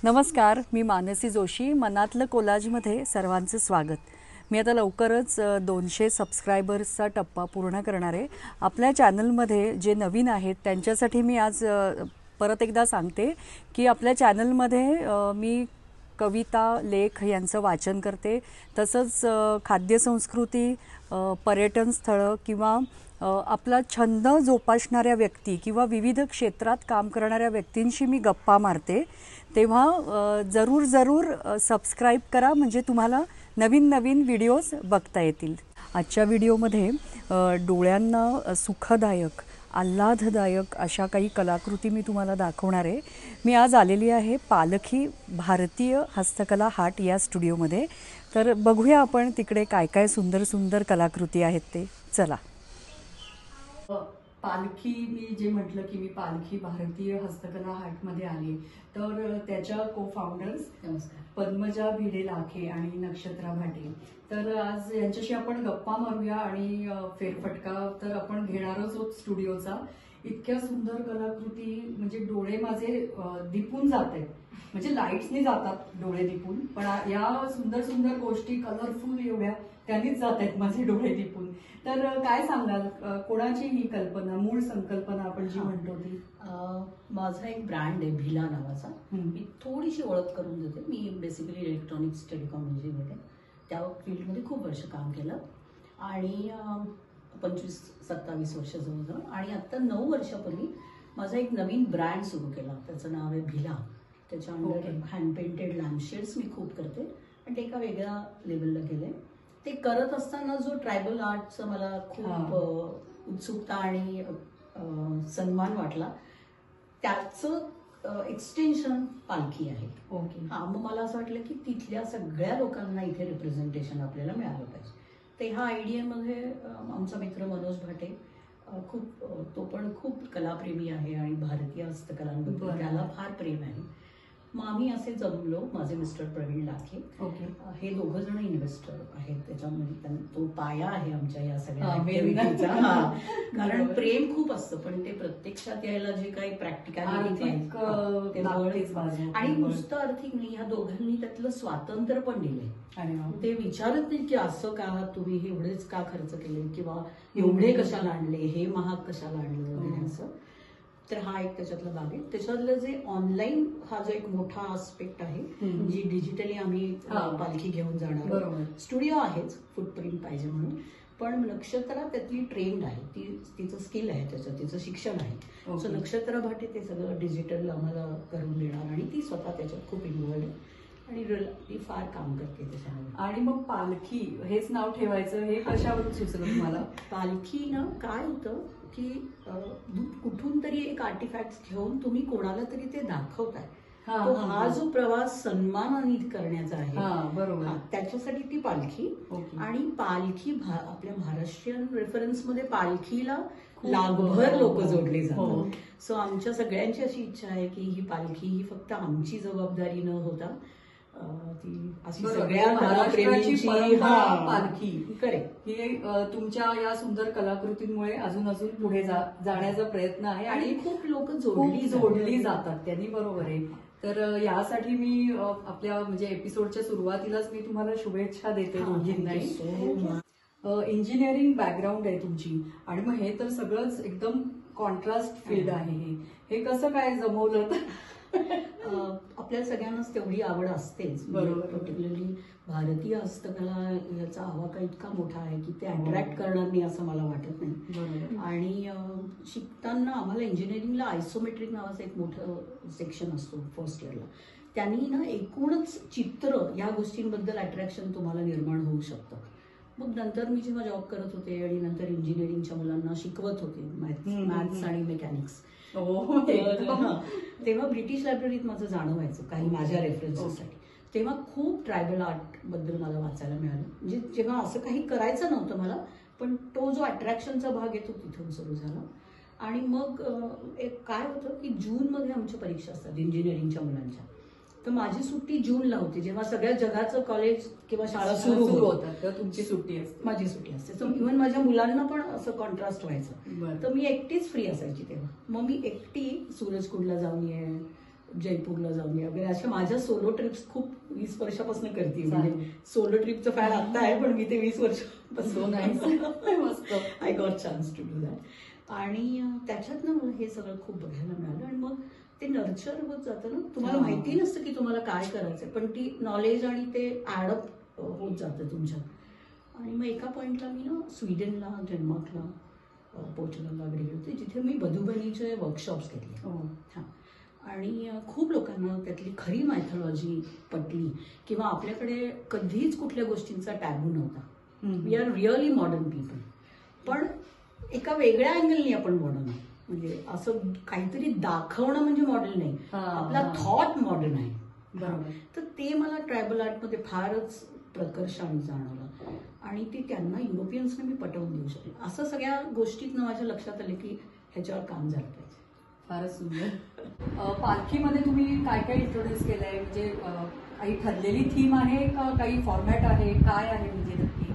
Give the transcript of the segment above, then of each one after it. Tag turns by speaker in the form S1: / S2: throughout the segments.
S1: नमस्कार, मी मानसी जोशी. मनातलं कोलाजमध्ये सर्वांचं स्वागत. मी आता लवकरच 200 सबस्क्रायबर्सचा टप्पा पूर्ण करणार आहे. आपल्या चॅनलमध्ये जे नवीन आहेत त्यांच्यासाठी मी आज परत एकदा सांगते की आपल्या चॅनलमध्ये मी कविता, लेख यांचं वाचन करते. तसंच खाद्यसंस्कृती, पर्यटन स्थळं किंवा आपला छंद जोपासणाऱ्या व्यक्ती किंवा विविध क्षेत्रात काम करणाऱ्या व्यक्तींशी मी गप्पा मारते. तेव्हा जरूर सबस्क्राईब करा, म्हणजे तुम्हाला नवीन नवीन व्हिडिओज बघता येतील. आजच्या व्हिडिओमध्ये डोळ्यांना सुखदायक, आल्हाददायक अशा काही कलाकृती मी तुम्हाला दाखवणार आहे. मी आज आलेली आहे पालखी भारतीय हस्तकला हाट या स्टुडिओमध्ये. तर बघूया आपण तिकडे काय काय सुंदर सुंदर कलाकृती आहेत ते. चला. पालखी, मी जे म्हटलं की मी पालखी भारतीय हस्तकला हाटमध्ये आले, तर त्याच्या को-फाउंडर्स पद्मजा भिडे लाखे आणि नक्षत्रा भाटे. तर आज यांच्याशी आपण गप्पा मारूया आणि फेरफटका तर आपण घेणारच आहोत स्टुडिओचा. इतक्या सुंदर कलाकृती, म्हणजे डोळे माझे दिपून जात आहेत, म्हणजे लाईट्सनी जातात डोळे दिपून, पण या सुंदर सुंदर गोष्टी कलरफुल एवढ्या त्यांनीच जात आहेत माझे डोळे दिपून. तर काय सांगाल, कोणाची ही कल्पना, मूळ संकल्पना आपण जी म्हणतो ती?
S2: माझा एक ब्रँड आहे भिला नावाचा. मी थोडीशी ओळख करून देते. मी बेसिकली इलेक्ट्रॉनिक्स टेलिकॉम्युनिकेशनमध्ये त्या फील्डमध्ये खूप वर्ष काम केलं आणि 25-27 वर्ष जवळजवळ. आणि आता 9 वर्षापूर्वी माझा एक नवीन ब्रँड सुरू केला, त्याचं नाव आहे भिला. त्याच्या अंडर हँड पेंटेड लॅम्पशेड्स मी खूप करते आणि ते एका वेगळ्या लेवलला गेले. ते करत असताना जो ट्रायबल आर्टचा मला खूप उत्सुकता आणि सन्मान वाटला, त्याचं एक्सटेन्शन पालखी आहे. मग मला असं वाटलं की तिथल्या सगळ्या लोकांना इथे रिप्रेझेंटेशन आपल्याला मिळालं पाहिजे. तर ह्या आयडियामध्ये आमचा मित्र मनोज भाटे, तो पण खूप कलाप्रेमी आहे आणि भारतीय हस्तकलांबद्दल त्याला फार प्रेम आहे. मग आम्ही असे जमलो. माझे मिस्टर प्रवीण लाखे, हे दोघं जण इन्व्हेस्टर आहेत त्याच्यामध्ये. तो पाया आहे आमच्या या सगळ्या ऍक्टिव्हिटीचा. कारण प्रेम खूप असतं, पण ते प्रत्यक्षात यायला जे काही प्रॅक्टिकॅलिटी आणि नुसतं आर्थिक नाही, ह्या दोघांनी त्यातलं स्वातंत्र्य पण दिलंय. ते विचारत नाही की असं का तुम्ही एवढेच का खर्च केले किंवा एवढे कशाला आणले, हे महाग कशाला आणलं वगैरे असं. तर हा एक त्याच्यातला भाग आहे. त्याच्यातलं जे ऑनलाईन हा जो एक मोठा आस्पेक्ट आहे, जी डिजिटली आम्ही पालखी घेऊन जाणार. स्टुडिओ आहेच, फुटप्रिंट पाहिजे म्हणून, पण नक्षत्रा त्यातली ट्रेंड आहे, तिचं स्किल आहे, तिचं शिक्षण आहे. सो नक्षत्रा भाटे ते सगळं डिजिटल आम्हाला करून देणार आणि ती स्वतः त्याच्यात खूप इन्व्हॉल्ड आहे आणि ती फार काम करते त्याच्यामध्ये.
S1: आणि मग पालखी हेच नाव ठेवायचं हे कशावरून सुचलं तुम्हाला?
S2: पालखी ना काय होतं की कुठून तरी एक आर्टिफॅक्ट घेऊन तुम्ही कोणाला तरी ते दाखवताय. हा जो प्रवास सन्मानित करण्याचा आहे,
S1: बरोबर,
S2: त्याच्यासाठी ती पालखी. आणि पालखी आपल्या महाराष्ट्रीयन रेफरन्स मध्ये पालखीला लाखभर लोक जोडले जातात. सो आमच्या सगळ्यांची अशी इच्छा आहे की ही पालखी ही फक्त आमची जबाबदारी न होता ती अशी सगळ्या
S1: महाराष्ट्राची पालखी
S2: करेक्ट
S1: हे तुमच्या या सुंदर कलाकृतींमुळे अजून पुढे जाण्याचा प्रयत्न आहे आणि
S2: खूप लोक
S1: जोडली जातात त्यांनी. बरोबर आहे. तर यासाठी मी आपल्या म्हणजे एपिसोडच्या सुरुवातीलाच मी तुम्हाला शुभेच्छा देते दोघींनाही. इंजिनिअरिंग बॅकग्राऊंड आहे तुमची आणि मग हे तर सगळंच एकदम कॉन्ट्रास्ट फील्ड आहे. हे कसं काय जमवलं?
S2: आपल्या सगळ्यांनाच तेवढी आवड असतेच. बरोबर. पर्टिक्युलरली भारतीय हस्तकला याचा आवाका इतका मोठा आहे की ते अट्रॅक्ट करणार नाही असं मला वाटत नाही. आणि शिकताना आम्हाला इंजिनिअरिंगला आयसोमेट्रिक नावाचं एक मोठं सेक्शन असतो फर्स्ट इयरला. त्यांनी ना एकूणच चित्र या गोष्टींबद्दल अट्रॅक्शन तुम्हाला निर्माण होऊ शकतं. मग नंतर मी जेव्हा जॉब करत होते आणि नंतर इंजिनिअरिंगच्या मुलांना शिकवत होते मॅथ्स आणि मेकॅनिक्स, तेव्हा ब्रिटिश लायब्ररीत माझं जाणं व्हायचं काही माझ्या रेफरन्ससाठी. तेव्हा खूप ट्रायबल आर्ट बद्दल मला वाचायला मिळालं. म्हणजे जेव्हा असं काही करायचं नव्हतं मला, पण तो जो अट्रॅक्शनचा भाग येतो तिथून सुरू झाला. आणि मग एक काय होतं की जूनमध्ये आमच्या परीक्षा असतात इंजिनिअरिंगच्या मुलांच्या. तर माझी सुट्टी जूनला होती, जेव्हा सगळ्या जगाचं कॉलेज किंवा शाळा सुरू
S1: होतात, तुमची सुट्टी असते,
S2: माझी सुट्टी असते. सो इव्हन माझ्या मुलांना पण असं कॉन्ट्रास्ट व्हायचं. तर मी एकटीच फ्री असायची तेव्हा. मग मी एकटी सूरजकुंडला जाऊन ये, जयपूरला जाऊन या वगैरे अशा माझ्या सोलो ट्रिप्स खूप 20 वर्षापासून करते. म्हणजे सोलो ट्रिपचं फॅड आता आहे, पण मी ते 20 वर्षापासून I got chance to do that. आणि त्याच्यातनं मला हे सगळं खूप बघायला मिळालं. आणि मग ते नर्चर होत जातं ना, तुम्हाला माहिती नसतं की तुम्हाला काय करायचंय, पण ती नॉलेज आणि ते ॲडअप होत जातं तुमच्यात. आणि मग एका पॉइंटला मी ना स्वीडनला, डेन्मार्कला, पोर्चुगलला गेले होते, जिथे मी वधूबनीचे वर्कशॉप्स घेतले. हां. आणि खूप लोकांना त्यातली खरी मायथॉलॉजी पटली, किंवा आपल्याकडे कधीच कुठल्या गोष्टींचा टॅबू नव्हता. We are really modern people, पण एका वेगळ्या अँगलनी आपण मॉडर्न आहे. म्हणजे असं काहीतरी दाखवणं म्हणजे मॉडर्न नाही, आपला थॉट मॉडर्न आहे. बरोबर. तर ते मला ट्रायबल आर्टमध्ये फारच प्रकर्षाने जाणवलं, आणि ते त्यांना युरोपियन्सना मी पटवून देऊ शकले. असं सगळ्या गोष्टीतनं माझ्या लक्षात आले की ह्याच्यावर काम झालं पाहिजे.
S1: फारच सुंदर. पालखीमध्ये तुम्ही काय काय इंट्रोड्यूस केलंय? म्हणजे काही ठरलेली थीम आहे का, काही फॉर्मॅट आहे, काय आहे म्हणजे नक्की?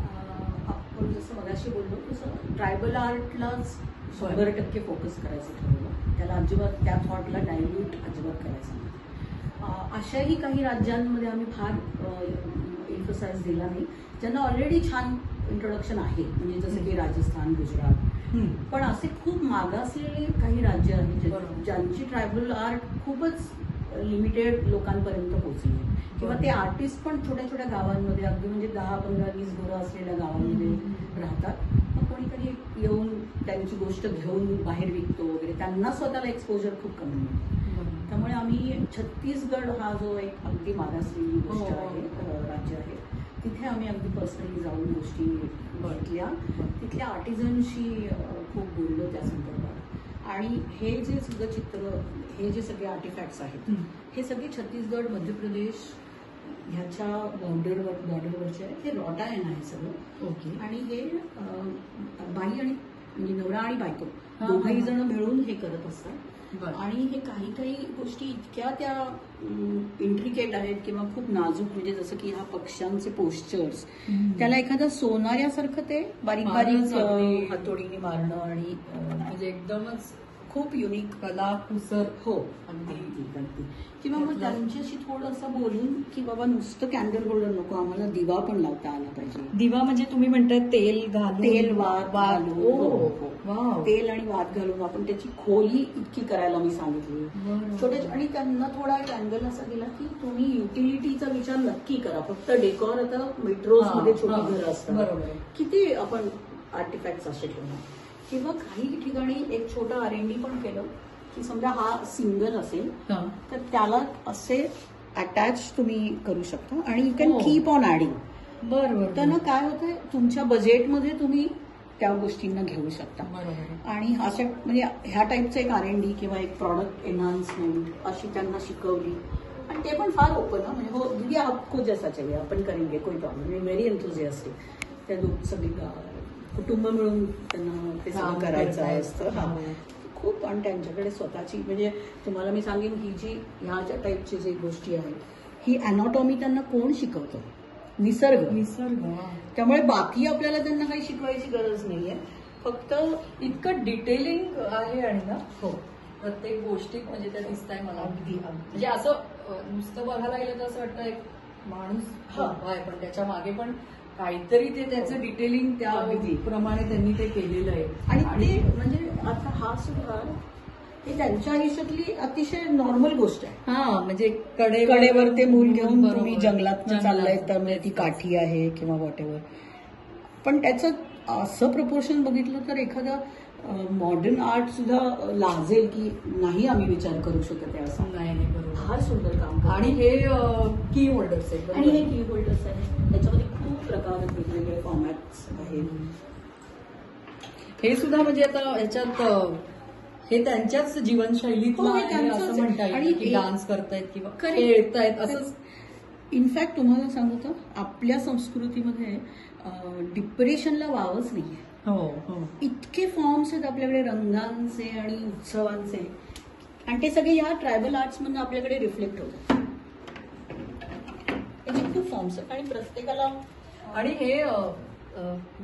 S2: आपण जसं मगाशी बोललो तसं ट्रायबल आर्टलाच 100% फोकस करायचं ठरवलं. त्याला अजिबात त्या थॉटला डायल्यूट अजिबात करायचं नाही. अशाही काही राज्यांमध्ये आम्ही फार एम्फसाइज दिला नाही, ज्यांना ऑलरेडी छान इंट्रोडक्शन आहे, म्हणजे जसं की राजस्थान, गुजरात. पण असे खूप मागासलेले काही राज्य आहेत ज्यांची ट्रायबल आर्ट खूपच लिमिटेड लोकांपर्यंत पोहोचली, किंवा ते आर्टिस्ट पण छोट्या छोट्या गावांमध्ये, अगदी म्हणजे 10, 15, 20 घरं असलेल्या गावांमध्ये राहतात. मग कोणीतरी येऊन त्यांची गोष्ट घेऊन बाहेर विकतो वगैरे, त्यांना स्वतःला एक्सपोजर खूप कमी मिळतो. त्यामुळे आम्ही छत्तीसगड हा जो एक अगदी मागासलेली गोष्ट आहे, राज्य आहे, तिथे आम्ही अगदी पर्सनली जाऊन गोष्टी बघितल्या, तिथल्या आर्टिझनशी खूप बोललो त्या संदर्भात. आणि हे जे सगळं चित्र, हे जे सगळे आर्टिफॅक्ट्स आहेत, हे सगळे छत्तीसगड, मध्य प्रदेश ह्याच्या बॉर्डरवरचे आहेत. हे रॉटायन आहे सगळं. ओके. आणि हे बाई आणि म्हणजे नवरा आणि बायको दोघंही जण मिळून हे करत असतात. आणि हे काही काही गोष्टी इतक्या त्या इंट्रिकेट आहेत किंवा खूप नाजूक, म्हणजे जसं की ह्या पक्ष्यांचे पोस्चर्स, त्याला एखादा सोनाऱ्यासारखं ते बारीक बारीक हातोडीने मारणं, आणि
S1: म्हणजे एकदमच
S2: खूप युनिक
S1: कला कुसर.
S2: हो, अगदी अगदी. किंवा मग त्यांच्याशी थोडंसं बोलून की बाबा नुसतं कॅन्डल होल्डर नको, आम्हाला दिवा पण लावता आला पाहिजे.
S1: दिवा म्हणजे तुम्ही म्हणताय तेल घालून,
S2: तेल वात घालून, तेल आणि वात घालून आपण त्याची खोली इतकी करायला मी सांगितली छोटे. आणि त्यांना थोडा कॅन्डल असा दिला की तुम्ही युटिलिटीचा विचार नक्की करा, फक्त डेकॉर आता मेट्रोज मध्ये छोटी घरं असतात, किती आपण आर्टिफॅक्ट्स असे ठेवणार. किंवा काही ठिकाणी एक छोटा R&D पण केलं की समजा हा सिंगल असेल तर त्याला असे अटॅच तुम्ही करू शकता, आणि you can keep on adding. बरोबर. तर ना काय होतंय, तुमच्या बजेटमध्ये तुम्ही त्या गोष्टींना घेऊ शकता. आणि अशा म्हणजे ह्या टाईपचं एक R&D किंवा एक प्रॉडक्ट एनहान्समेंट अशी त्यांना शिकवली. आणि ते पण फार ओपन, म्हणजे हो दीदी आपको जैसा चाहिए आपण करेंगे, कोई प्रॉब्लेम, व्हेरी एन्थुझियास्टिक. त्या सगळी कुटुंब मिळून त्यांना ते सगळं करायचं असतं. हा खूप. आणि त्यांच्याकडे स्वतःची, म्हणजे तुम्हाला मी सांगेन ही जी ह्याच्या टाईपची जी गोष्टी आहेत, ही अॅनाटॉमी त्यांना कोण शिकवतं? निसर्ग. त्यामुळे बाकी आपल्याला त्यांना काही शिकवायची गरज नाहीये, फक्त
S1: इतकं डिटेलिंग आहे. आणि ना हो, प्रत्येक गोष्टीत म्हणजे त्या दिसताय मला.
S2: अगदी
S1: म्हणजे असं नुसतं बघायला गेलं तर असं वाटतं एक माणूस आहे, पण त्याच्या मागे पण काहीतरी ते त्याचं डिटेलिंग त्या प्रमाणे त्यांनी ते केलेलं आहे.
S2: आणि ते म्हणजे आता हा सुद्धा हे त्यांच्या आयुष्यातली अतिशय नॉर्मल गोष्ट आहे.
S1: हा, म्हणजे
S2: कडेवर ते मूल घेऊन तुम्ही जंगलात चाललाय, तर ती काठी आहे किंवा व्हॉट एव्हर. पण त्याचं असं प्रपोर्शन बघितलं तर एखादा मॉडर्न आर्ट सुद्धा लाजेल की नाही आम्ही विचार करू शकत आहे असं.
S1: नाही, बरोबर.
S2: फार सुंदर काम.
S1: आणि हे की होल्डर्स आहेत,
S2: आणि हे की होल्डर्स आहेत, त्याच्यामध्ये खूप प्रकार वेगवेगळे फॉर्मॅट्स आहेत.
S1: हे सुद्धा म्हणजे आता ह्याच्यात हे त्यांच्याच जीवनशैलीतलं असं म्हणता येईल की डान्स करतायत किंवा खेळतायत असंच.
S2: इनफॅक्ट तुम्हाला सांगू तर आपल्या संस्कृतीमध्ये डिप्रेशनला वावच नाहीये.
S1: हो,
S2: इतके फॉर्म्स आहेत आपल्याकडे रंगांचे आणि उत्सवांचे, आणि ते सगळे या ट्रायबल आर्ट्स मधून आपल्याकडे रिफ्लेक्ट होतात. त्याचे खूप फॉर्म्स आहेत आणि प्रत्येकाला.
S1: आणि हे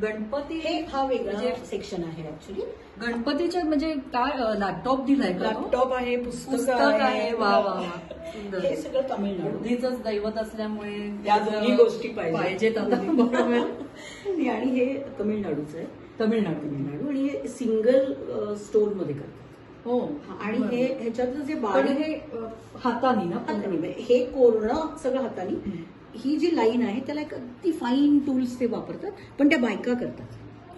S1: गणपती
S2: हे हा वेगळा
S1: म्हणजे
S2: सेक्शन आहे ऍक्च्युली.
S1: गणपतीच्या म्हणजे काय लॅपटॉप दिलाय का तो?
S2: लॅपटॉप आहे,
S1: पुस्तक
S2: पुस्तक
S1: आहे. वा वा वा. सुंदर.
S2: हे सगळं तामिळनाडू.
S1: बुद्धीच दैवत असल्यामुळे
S2: या दोन्ही गोष्टी
S1: पाहिजेत आता. बरोबर.
S2: आणि हे तमिळनाडूचं आहे.
S1: तमिळनाडू.
S2: आणि हे सिंगल स्टोर मध्ये करतात.
S1: हो.
S2: आणि हे ह्याच्यातलं जे
S1: पण
S2: बारीक
S1: हे हातानी ना
S2: हाताने, हे कोरणं सगळं हाताने. ही जी लाईन आहे त्याला एक अगदी फाईन टूल्स ते वापरतात, पण त्या बायका करतात.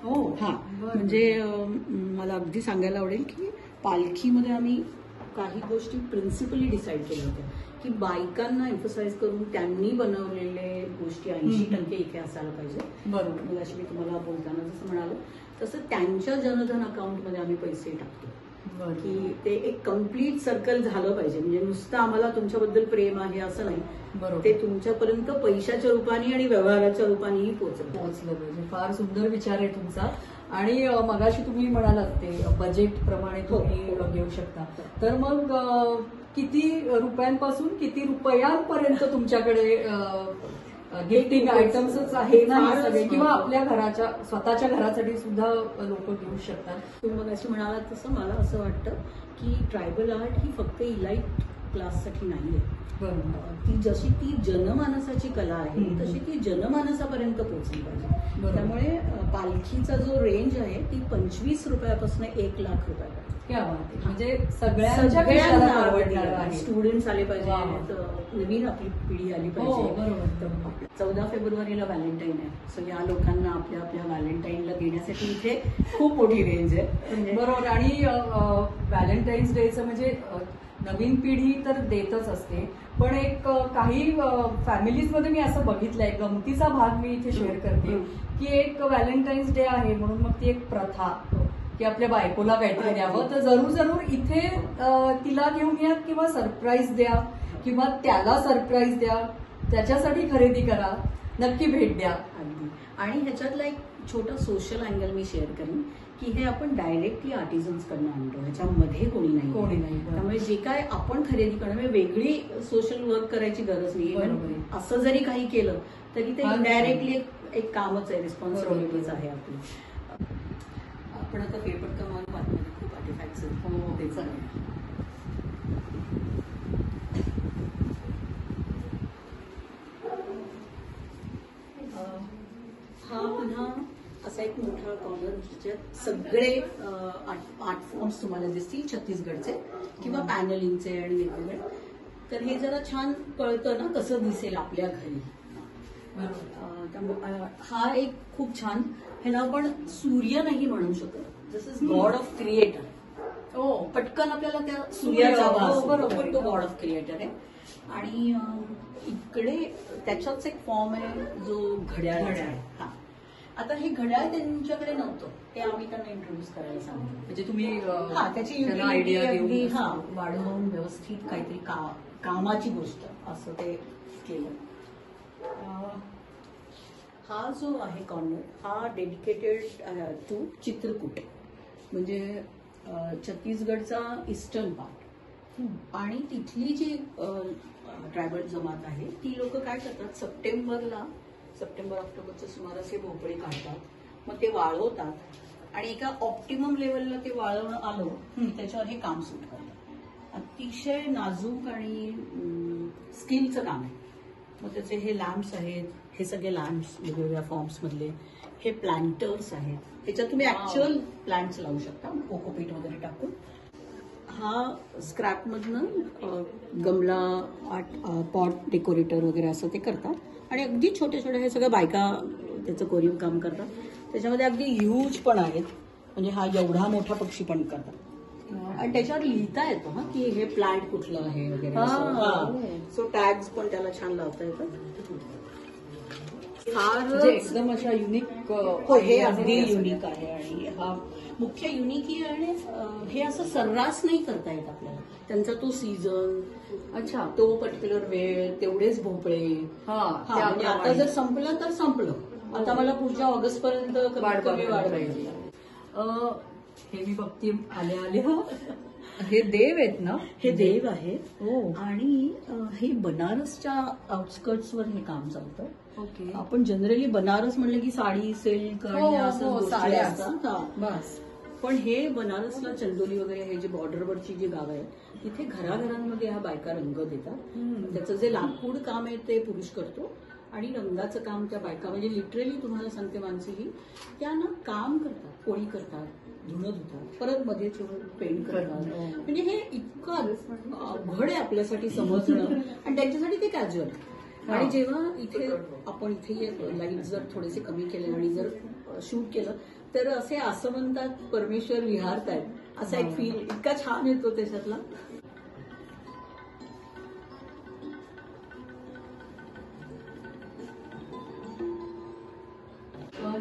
S1: हो.
S2: हा म्हणजे मला अगदी सांगायला आवडेल की पालखीमध्ये आम्ही काही गोष्टी प्रिन्सिपली डिसाईड केल्या होत्या की बायकांना एम्फसाइज करून त्यांनी बनवलेले गोष्टी 80% इथे असायला पाहिजे.
S1: बरोबर.
S2: मग अशी मी तुम्हाला बोलताना जसं म्हणालो तसं त्यांच्या जनधन अकाउंटमध्ये आम्ही पैसे टाकतो की ते एक कम्प्लीट सर्कल झालं पाहिजे. म्हणजे नुसतं आम्हाला तुमच्याबद्दल प्रेम आहे असं नाही,
S1: बरोबर.
S2: ते तुमच्यापर्यंत पैशाच्या रूपाने आणि व्यवहाराच्या रूपानेही पोहोचलं
S1: पाहिजे. फार सुंदर विचार आहे तुमचा. आणि मगाशी तुम्ही म्हणालात ते बजेट प्रमाणे तुम्ही घेऊ शकता, तर मग किती रुपयांपासून किती रुपयांपर्यंत तुमच्याकडे गिफ्टिंग आयटम्सच आहे ना हे सगळे, किंवा आपल्या घराच्या स्वतःच्या घरासाठी सुद्धा लोक घेऊ शकतात?
S2: तुम्ही मग अशी म्हणालात तसं मला असं वाटतं की ट्रायबल आर्ट ही फक्त इलाइट क्लाससाठी नाहीये. ती जशी ती जनमानसाची कला आहे तशी ती जनमानसापर्यंत पोहोचली पाहिजे. त्यामुळे पालखीचा जो रेंज आहे ती 25 रुपयापासून 1 लाख रुपयापर्यंत.
S1: म्हणजे सगळ्यांच्या आवडणार आहे.
S2: स्टुडंट्स आले पाहिजे, नवीन आपली पिढी आली पाहिजे. 14 फेब्रुवारीला व्हॅलेंटाईन आहे, सो या लोकांना आपल्या आपल्या व्हॅलेंटाईनला घेण्यासाठी इथे खूप मोठी रेंज आहे.
S1: बरोबर. आणि व्हॅलेंटाईन्स डेचं म्हणजे नवीन पिढी तर देतच असते, पण एक काही फॅमिलीजमध्ये मी असं बघितलंय, गमतीचा भाग मी इथे शेअर करते की एक व्हॅलेंटाईन्स डे आहे म्हणून मग ती एक प्रथा की आपल्या बायकोला काहीतरी द्यावं, तर जरूर इथे तिला घेऊन या किंवा सरप्राईज द्या किंवा त्याला सरप्राईज द्या, त्याच्यासाठी खरेदी करा, नक्की भेट द्या.
S2: आणि ह्याच्यातला एक छोटा सोशल अँगल मी शेअर करेन की हे आपण डायरेक्टली आर्टिझन्स कडनं आणतो, ह्याच्यामध्ये कोणी नाही. त्यामुळे जे काय आपण खरेदी करणं वेगळी सोशल वर्क करायची गरज नाही. इव्हन असं जरी काही केलं तरी ते डायरेक्टली एक कामच आहे, रिस्पॉन्सिबिलिटीज आहे आपली. आपण आता पेपर कमाल बातम्या खूप आर्टिफॅक्ट्स हा पुन्हा असा एक मोठा कॉर्नर ज्याच्यात सगळे आर्ट फॉर्म्स तुम्हाला दिसतील छत्तीसगडचे किंवा पॅनलिंगचे आणि वेगवेगळे. तर हे जरा छान कळतं ना कसं दिसेल आपल्या घरी. हा एक खूप छान, ह्याला आपण सूर्य नाही म्हणू शकत, जस इज गॉड ऑफ क्रिएटर. पटकन आपल्याला त्या सूर्याचा भास, पण तो गॉड ऑफ क्रिएटर आहे. आणि इकडे त्याच्याच एक फॉर्म आहे जो घड्याळ आहे. हा आता हे घड्याळ त्यांच्याकडे नव्हतं, ते आम्ही त्यांना इंट्रोड्यूस करायला सांगितलं.
S1: म्हणजे तुम्ही
S2: त्याची
S1: आयडिया
S2: वाढवून व्यवस्थित काहीतरी कामाची गोष्ट असं ते केलं. हा जो आहे कॉर्नर हा डेडिकेटेड टू चित्रकूट, म्हणजे छत्तीसगडचा ईस्टर्न पार्ट. आणि तिथली जी ट्रायबल जमात आहे ती लोक काय करतात, सप्टेंबर ऑक्टोबरच्या सुमारास हे भोपळे काढतात, मग ते वाळवतात आणि एका ऑप्टिमम लेवलला ते वाळवणं आलं की त्याच्यावर हे काम सुरू करतात. अतिशय नाजूक आणि स्किलचं काम आहे. मग त्याचे हे लॅम्प्स आहेत, हे सगळे लॅम्प्स वेगवेगळ्या फॉर्म्स मधले, हे प्लांटर्स आहेत, ह्याच्यात तुम्ही ऍक्च्युअल प्लांट्स लावू शकता कोकोपीट वगैरे टाकून. हा स्क्रॅप मधनं गमला पॉट डेकोरेटर वगैरे असं ते करतात. आणि अगदी छोटे छोटे हे सगळं बायका त्याचं कोरीव काम करतात. त्याच्यामध्ये अगदी ह्यूज पण आहेत, म्हणजे हा एवढा मोठा पक्षी पण करतात. आणि त्याच्यावर लिहिता येतो हा की हे प्लांट कुठलं आहे वगैरे. सो टॅग्स पण त्याला छान लावता येतात.
S1: फार एकदम अशा युनिक.
S2: हे अगदी युनिक आहे. आणि हा मुख्य युनिक ही आणि हे असं सर्रास नाही करता येत आपल्याला. त्यांचा तो सीझन, अच्छा तो पर्टिक्युलर वेळ, तेवढेच भोपळे. म्हणजे आता जर संपलं तर संपलं. आता मला पुढच्या ऑगस्ट पर्यंत कमी वाढ पाहिजे.
S1: हे मी बघते आले हे देव आहेत ना?
S2: हे देव आहेत.
S1: हो.
S2: आणि हे बनारसच्या आउटस्कर्ट्सवर हे काम चालतं.
S1: ओके.
S2: आपण जनरली बनारस म्हणलं की साडी, सिल्क आणि असं गोष्टी
S1: साड्या
S2: असतात. हा.
S1: बस.
S2: पण हे बनारसला चंदोली वगैरे हे जे बॉर्डरवरची जी गावं आहेत तिथे घराघरांमध्ये ह्या बायका रंग देतात. त्याचं जे लाकूड काम आहे ते पुरुष करतो आणि रंगाचं काम त्या बायका, म्हणजे लिटरली तुम्हाला सांगते माणसं ही त्या ना काम करतात, पोळी करतात, धुणं धुतात, परत मध्ये पेंट करतात. म्हणजे हे इतकं अवघड आहे आपल्यासाठी समजणं आणि त्यांच्यासाठी ते कॅज्युअल. आणि जेव्हा इथे आपण इथे लाईट जर थोडेसे कमी केले आणि जर शूट केलं तर असे असं म्हणतात परमेश्वर विहारतायत असा एक फील इतका छान येतो त्याच्यातला.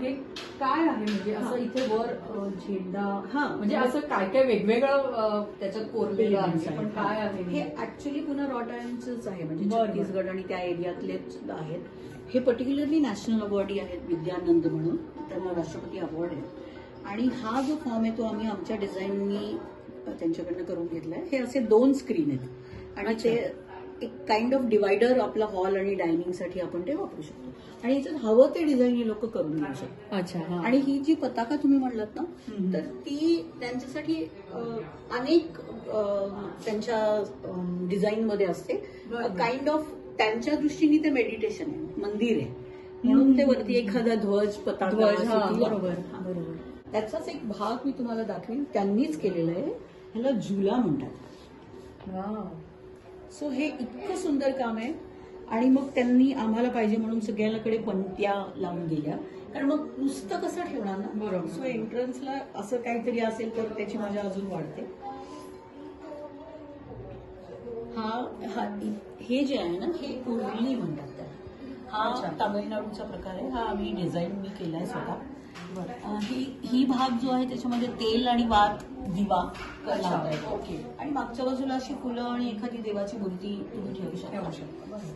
S1: हे काय आहे म्हणजे असं इथे वर झेंडा,
S2: हा,
S1: म्हणजे असं काय काय वेगवेगळं त्याच्यात कोरलेलं आहे, पण काय आहे
S2: हे ऍक्च्युली पुन्हा रॉट आयर्नचंच आहे, म्हणजे
S1: बरं.
S2: छत्तीसगड आणि त्या एरियातलेच आहेत. हे पर्टिक्युलरली नॅशनल अवॉर्डी आहेत, विद्यानंद म्हणून त्यांना राष्ट्रपती अवॉर्ड आहे. आणि हा जो फॉर्म आहे तो आम्ही आमच्या डिझाईननी त्यांच्याकडनं करून घेतलाय. हे असे 2 स्क्रीन आहेत आणि ते एक काइंड ऑफ डिवायडर आपला हॉल आणि डायनिंग साठी आपण ते वापरू शकतो. आणि याच्यात हवं ते डिझाईन हे लोक करून घेऊ शकतात.
S1: अच्छा.
S2: आणि ही जी पताका तुम्ही म्हणलात ना, तर ती त्यांच्यासाठी अनेक त्यांच्या डिझाईन मध्ये असते. काइंड ऑफ त्यांच्या दृष्टीने ते मेडिटेशन आहे, मंदिर आहे, म्हणून ते वरती एखादा ध्वज पताका.
S1: बरोबर बरोबर.
S2: त्याचाच एक भाग मी तुम्हाला दाखवेन, त्यांनीच केलेला आहे. ह्याला झुला म्हणतात. सो हे इतकं सुंदर काम आहे. आणि मग त्यांनी आम्हाला पाहिजे म्हणून सगळ्यांकडे पंत्या लावून दिल्या, कारण मग नुसतं कसं ठेवणार ना.
S1: बरोबर.
S2: सो एंट्रन्सला असं काहीतरी असेल तर त्याची मजा अजून वाढते. हे जे आहे ना, हे उरली म्हणतात त्याला. हा तामिळनाडूचा प्रकार आहे. हा आम्ही डिझाईन मी केलाय स्वतः. ही भाग जो आहे त्याच्यामध्ये तेल आणि वात दिवा लावता येतो.
S1: ओके.
S2: आणि मागच्या बाजूला अशी फुलं आणि एखादी देवाची मूर्ती तुम्ही ठेवू शकता.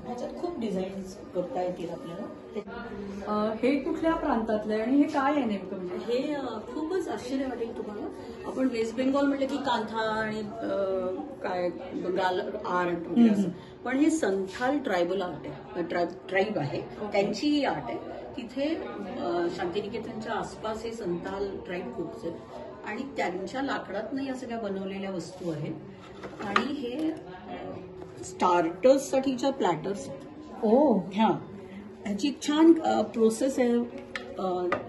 S2: ह्याच्यात खूप डिझाईन्स करता येतील आपल्याला.
S1: हे कुठल्या प्रांतातलं आहे आणि हे काय आहे नेमकं? म्हणजे
S2: हे खूपच आश्चर्य वाटेल तुम्हाला. आपण वेस्ट बेंगॉल म्हटलं की कांथा आणि काय बंगाल आर्ट वगैरे असं, पण हे संथाल ट्रायबल आर्ट आहे, ट्राईब आहे, त्यांची आर्ट आहे. तिथे शांतिनिकेतनच्या आसपास हे संथाल ट्राईब खूप आहेत आणि त्यांच्या लाकडातनं या सगळ्या बनवलेल्या वस्तू आहेत. आणि हे स्टार्टर्स साठीच्या प्लॅटर्स. ह्या ह्याची छान प्रोसेस आहे.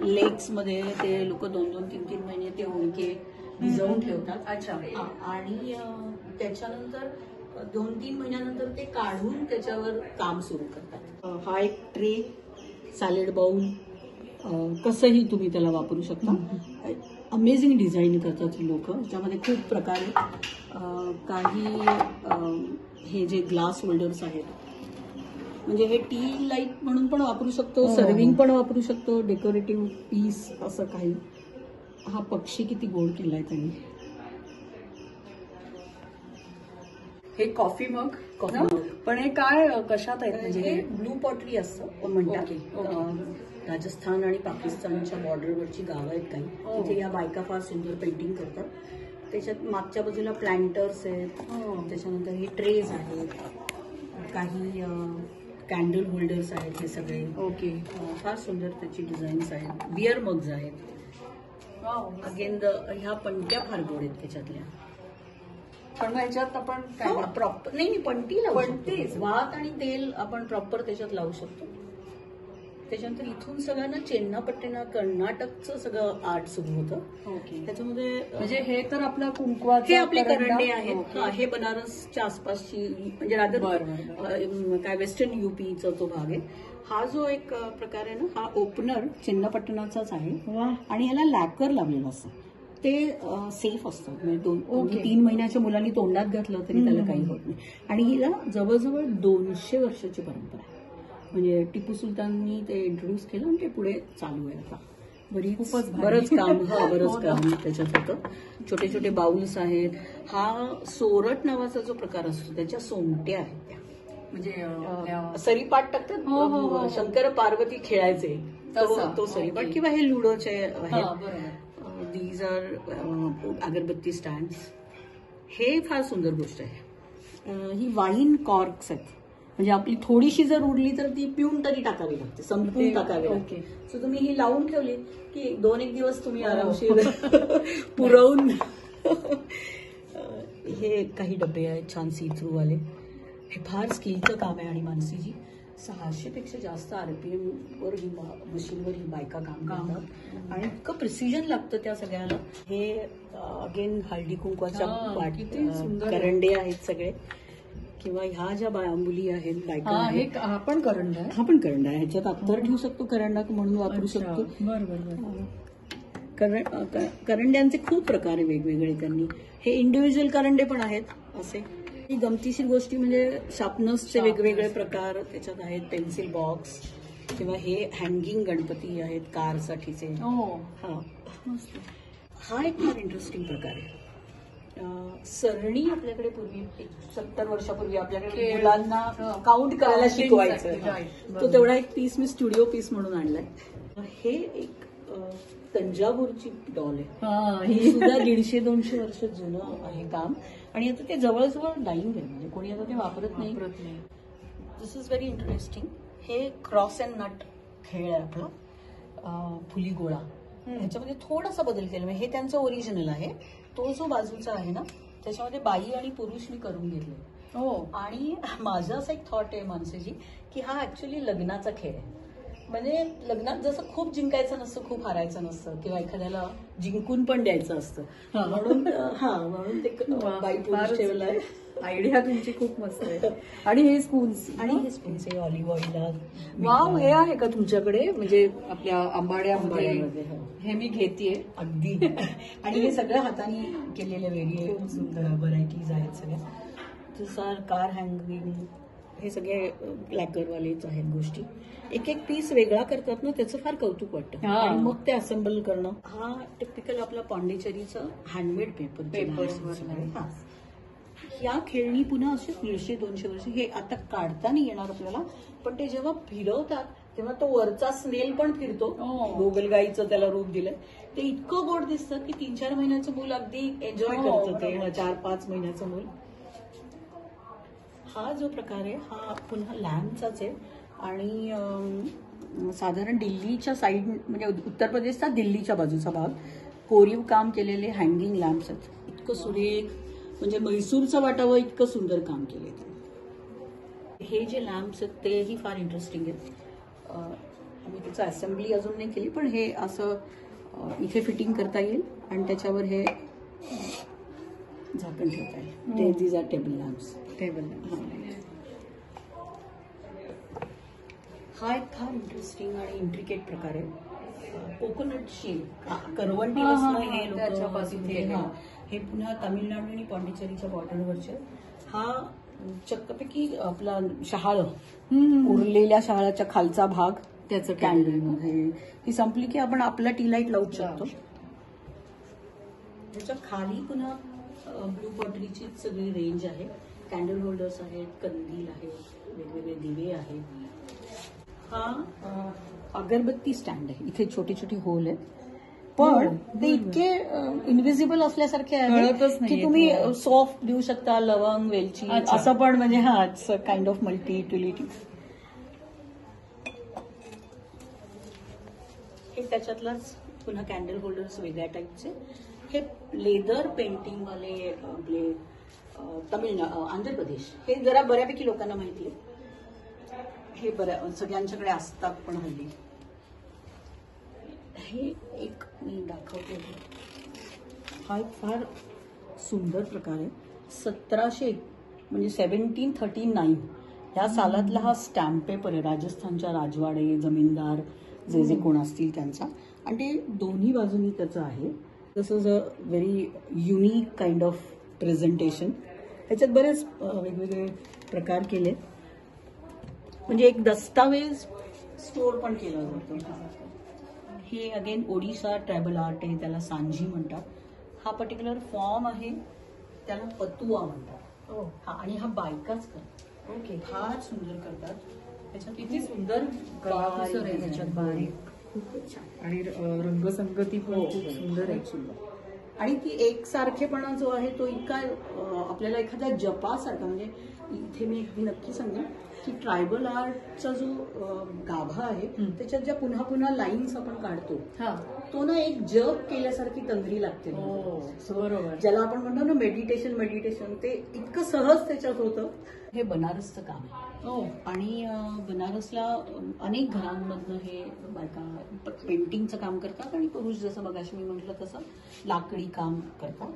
S2: लेग्स मध्ये ते लोक 2-2, 3-3 महिने ते ओळखे भिजवून ठेवतात.
S1: अच्छा.
S2: आणि त्याच्यानंतर 2-3 महिन्यानंतर ते काढून त्याच्यावर काम सुरू करतात. हा एक ट्रे, सॅलेड बाउल, कसंही तुम्ही त्याला वापरू शकता. अमेझिंग डिझाईन करतात लोक. त्याच्यामध्ये खूप प्रकार आहेत. काही हे जे ग्लास होल्डर्स आहेत, म्हणजे हे टी लाईट म्हणून पण वापरू शकतो, सर्विंग पण वापरू शकतो, डेकोरेटिव्ह पीस असं काही. हा पक्षी किती गोड केलाय त्यांनी.
S1: हे कॉफी मग.
S2: Coffee mug.
S1: पण हे काय कशात आहेत? म्हणजे
S2: हे ब्लू पॉटरी असतं म्हणतात. राजस्थान आणि पाकिस्तानच्या बॉर्डरवरची गावं आहेत काही, तिथे या बायका फार सुंदर पेंटिंग करतात. त्याच्यात मागच्या बाजूला प्लांटर्स आहेत, त्याच्यानंतर हे ट्रेज आहेत, काही कॅन्डल होल्डर्स आहेत, हे सगळे.
S1: ओके.
S2: फार सुंदर त्याची डिझाईन्स आहेत. बिअर मग्स आहेत. अगेन ह्या पंट्या फार गोड आहेत त्याच्यातल्या.
S1: पण मग ह्याच्यात आपण
S2: प्रॉपर नाही पंटी लावू, भात आणि तेल आपण प्रॉपर त्याच्यात लावू शकतो. त्याच्यानंतर इथून सगळ्यांना चेन्नापट्टीना कर्नाटकचं सगळं आर्ट सुरू होतं.
S1: ओके.
S2: त्याच्यामध्ये
S1: म्हणजे हे तर आपला कुंकवाचे
S2: हे आपले करंडे आहेत. हे बनारसच्या आसपासची, म्हणजे काय वेस्टर्न युपीचा तो भाग आहे. हा जो एक प्रकार आहे ना, हा ओपनर चेन्नापट्टणाचाच आहे आणि ह्याला लॅकर लावलेलं असतं. ते सेफ असतं, म्हणजे 3 महिन्याच्या मुलांनी तोंडात घातलं तरी त्याला काही होत नाही. आणि हिला जवळजवळ 200 वर्षाची परंपरा आहे. म्हणजे टिपू सुलताननी ते इंट्रोड्यूस केलं आणि ते पुढे चालू आहे आता. बरंच काम त्याच्यात होतं. छोटे छोटे बाउल्स आहेत. हा सोरट नावाचा जो प्रकार असतो त्याच्या सोंगट्या आहेत त्या, म्हणजे सरीपाट टाकतात. शंकर पार्वती खेळायचे तो सरीपाट, किंवा हे लुडोचे आहेत. दीज आर अगरबत्ती स्टँड्स. हे फार सुंदर गोष्ट आहे. ही वाईन कॉर्क्स आहेत. म्हणजे आपली थोडीशी जर उरली तर ती पिऊन तरी टाकावी लागते, संपवून टाकावी लागते. सो तुम्ही ही लावून ठेवली की 2-1 दिवस तुम्ही आरामशीर पुरवून. हे काही डबे आहेत छान सी थ्रू वाले. हे फार स्किलचं काम आहे आणि मानसीजी 600 पेक्षा जास्त RPM वर ही मशीनवर ही बायका काम करतात आणि इतकं प्रिसिजन लागतं त्या सगळ्याला. हे अगेन हळदी कुंकवाच्या करंडे आहेत सगळे, किंवा ह्या ज्या मुली आहेत बायका आहेत,
S1: हा पण करंडा आहे.
S2: हा पण करंडा आहे. ह्याच्यात अत्तर ठेवू शकतो, करंडा म्हणून वापरू शकतो. करंड्यांचे खूप प्रकार आहे वेगवेगळे. त्यांनी हे इंडिव्हिज्युअल करंडे पण आहेत असे. ही गमतीशीर गोष्टी म्हणजे शार्पनर्सचे वेगवेगळे प्रकार त्याच्यात आहेत. पेन्सिल बॉक्स किंवा हे हँगिंग गणपती आहेत कारसाठीचे. हा एक फार इंटरेस्टिंग प्रकार आहे. सरणी आपल्याकडे पूर्वी 70 वर्षापूर्वी आपल्याकडे मुलांना काउंट करायला शिकवायचं. तो तेवढा एक पीस मी स्टुडिओ पीस म्हणून आणलाय. हे एक तंजावूरची डॉल आहे. ही सुद्धा 150-200 वर्ष जुनं आहे काम आणि आता ते जवळजवळ डाईंग आहे. म्हणजे कोणी आता ते वापरत नाही. दिस इज व्हेरी इंटरेस्टिंग. हे क्रॉस अँड नट खेळ आहे आपला, फुली गोळा. ह्याच्यामध्ये थोडासा बदल केला. हे त्यांचं ओरिजिनल आहे. तो जो बाजूचा आहे ना त्याच्यामध्ये बाई आणि पुरुषनी करून घेतले. आणि माझं असं एक थॉट आहे मानसीजी की हा ऍक्च्युली लग्नाचा खेळ आहे. म्हणजे लग्नात जसं खूप जिंकायचं नसतं, खूप हारायचं नसतं, किंवा एखाद्याला जिंकून पण द्यायचं असतं, म्हणून ते बाई पुरुष ठेवलं आहे.
S1: आयडिया तुमची खूप मस्त आहे. आणि हे स्पून्स
S2: हे ऑलिव्ह ऑइलला.
S1: वाव, हे आहे का तुमच्याकडे? म्हणजे आपल्या आंबाड्यामध्ये हे मी घेतेय
S2: अगदी. आणि हे सगळं हाताने केलेले वेगळे व्हरायटीज आहेत सगळ्या. जसं कार हँगिंग, हे सगळे लॅकरवालेच आहेत गोष्टी. एक एक पीस वेगळा करतात ना, त्याचं फार कौतुक वाटतं. आणि मग ते असेंबल करणं. हा टिपिकल आपला पॉंडिचेरीचं हँडमेड पेपर. या खेळणी पुन्हा असे 150-200 वर्ष. हे आता काढता नाही येणार आपल्याला, पण ते जेव्हा फिरवतात तेव्हा तो वरचा स्नेल पण फिरतो. गोगलगाईचं त्याला रूप दिलंय. ते इतकं गोड दिसतं की 3-4 महिन्याचं मूल अगदी एन्जॉय करतं ते. 4-5 महिन्याचं मूल. हा जो प्रकार आहे हा पुन्हा लॅम्पचाच आहे. आणि साधारण दिल्लीच्या साईड, म्हणजे उत्तर प्रदेशचा दिल्लीच्या बाजूचा भाग, कोरीव काम केलेले हँगिंग लॅम्प्स आहेत. इतकं सुरेख, म्हणजे म्हैसूरचं वाटावं इतकं सुंदर काम केले. हे जे लॅम्प्स आहेत तेही फार इंटरेस्टिंग आहेत. आम्ही त्याचं असेंब्ली अजून नाही केली, पण हे असं इथे फिटिंग करता येईल आणि त्याच्यावर हे झाकण ठेवता येईल. ते दीज आर टेबल लॅम्प्स. हा एक फार इंटरेस्टिंग आणि इंट्रिकेट प्रकार आहे. कोकोनट शेल, करवंटी हे लोक. हे पुन्हा तामिळनाडू आणि पॉंडिचेरीच्या बॉर्डरवरचे. हा चक्कपैकी आपला शहाळ, उरलेल्या शहाळाच्या खालचा भाग त्याचं कॅन्डल. ही संपली की आपण आपला टी लाईट लावू शकतो. त्याच्या खाली पुन्हा ब्लू पॉटरीची सगळी रेंज आहे. कॅन्डल होल्डर्स आहेत, कंदील आहेत, वेगवेगळे दिवे आहेत. हा अगरबत्ती स्टँड आहे. इथे छोटे छोटे होल आहेत, पण ते इतके इनव्हिजिबल असल्यासारखे आहेत की तुम्ही सॉफ्ट देऊ शकता, लवंग, वेलची असं पण. म्हणजे हा काइंड ऑफ मल्टी युटिलिटी. हे त्याच्यातलाच पुन्हा कॅन्डल होल्डर्स वेगळ्या टाईपचे. हे लेदर पेंटिंग वाले आपले आंध्र प्रदेश, हे जरा बऱ्यापैकी लोकांना माहिती आहे. हे सगळ्यांच्याकडे असतात पण हल्ली. हे एक मी दाखवते. हा एक फार सुंदर प्रकार आहे. 1700 म्हणजे 1739 ह्या सालातला हा स्टॅम्प पेपर आहे. राजस्थानच्या राजवाडे, जमीनदार जे कोण असतील त्यांचा. आणि ते दोन्ही बाजूनी त्याचं आहे. This is a very unique kind of presentation. त्याच्यात बरेच वेगवेगळे प्रकार केले. म्हणजे एक दस्तावेज स्टोर पण केला जातो. हे अगेन ओडिशा ट्रायबल आर्ट आहे, त्याला सांजी म्हणतात. हा पर्टिक्युलर फॉर्म आहे, त्याला पतुआ म्हणतात. हा, आणि हा बायकाच करतात. ओके, फार सुंदर करतात. त्याच्यात किती सुंदर कलाकुसर आहे त्याच्यात, बारीक, खूपच छान. आणि रंगसंगती पण खूप सुंदर आहे. आणि ती एकसारखेपणा जो आहे तो इतका आपल्याला एखाद्या जपासारखा, म्हणजे इथे मी नक्की सांगेन की ट्रायबल आर्टचा जो गाभा आहे त्याच्यात ज्या पुन्हा पुन्हा लाईन्स आपण काढतो तो ना एक जप केल्यासारखी तंद्री लागते.
S1: बरोबर.
S2: ज्याला आपण म्हणतो ना मेडिटेशन, ते इतकं सहज त्याच्यात होतं. हे बनारसचं काम आहे आणि बनारसला अनेक घरांमधनं हे बायका पेंटिंगचं काम करतात आणि पुरुष जसं मगाशी मी म्हटलं तसं लाकडी काम करतात.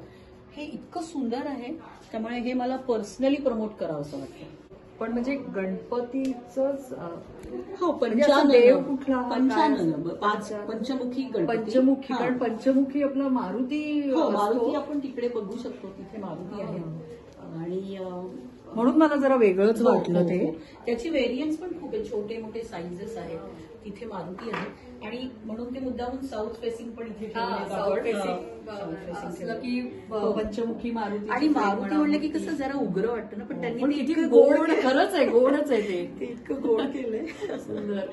S2: हे इतकं सुंदर आहे त्यामुळे हे मला पर्सनली प्रमोट करावं असं वाटतं.
S1: पण म्हणजे गणपतीचंच
S2: हो,
S1: देव कुठला?
S2: पंचमुखी गणपती.
S1: पंचमुखी, कारण पंचमुखी आपला मारुती.
S2: मारुती आपण तिकडे बघू शकतो, तिथे मारुती आहे. आणि
S1: म्हणून मला जरा वेगळंच वाटलं ते.
S2: त्याची व्हेरियन्स पण खूप आहे, छोटे मोठे साईजेस आहेत. तिथे मारुती आहे आणि म्हणून ते मुद्दामून साऊथ फेसिंग पण इथे
S1: की पंचमुखी मारुती.
S2: आणि मारुती म्हणलं की कसं जरा उग्र वाटतं ना, पण त्यांनी
S1: किती गोड, खरंच आहे, गोडच आहे ते
S2: इतकं गोड केलंय. सुंदर.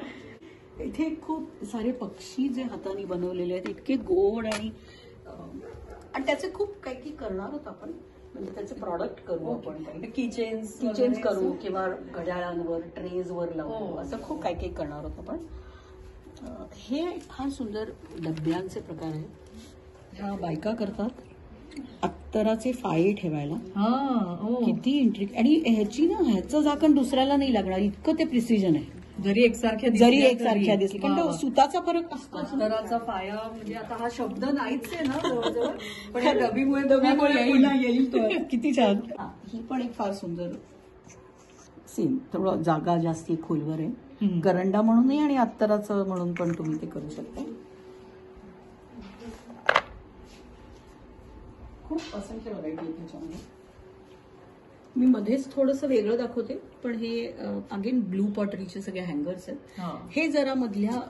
S2: इथे खूप सारे पक्षी जे हाताने बनवलेले आहेत इतके गोड आणि त्याचे खूप काही करणार आहोत आपण, म्हणजे त्याचे प्रॉडक्ट करू आपण, किचेन्स करू किंवा घड्याळांवर ट्रेजवर लावू, असं खूप काही काही करणार आहोत आपण. हे फार सुंदर डब्यांचे प्रकार आहेत. ह्या बायका करतात अत्तराचे फाळे ठेवायला. किती इंट्रिक, आणि ह्याचं झाकण दुसऱ्याला नाही लागणार, इतकं ते प्रिसिजन आहे. जरी एकसारख्या दिसली, कारण सुताचा फरक असतो.
S1: अत्तराचा फाया म्हणजे आता हा शब्द नाहीच आहे ना जवळजवळ, पण या डबीमुळे
S2: येईल. किती छान. ही पण एक फार सुंदर सीन, थोडं जागा जास्ती खोलवर आहे. गरंडा म्हणूनही आणि अत्तराचं म्हणून पण तुम्ही ते करू शकता. खूप असंख्य व्हरायटी आहे त्याच्यामध्ये. मी मध्येच थोडंसं वेगळं दाखवते, पण हे अगेन ब्लू पॉटरीचे सगळे हँगर्स आहेत. हे जरा मधल्या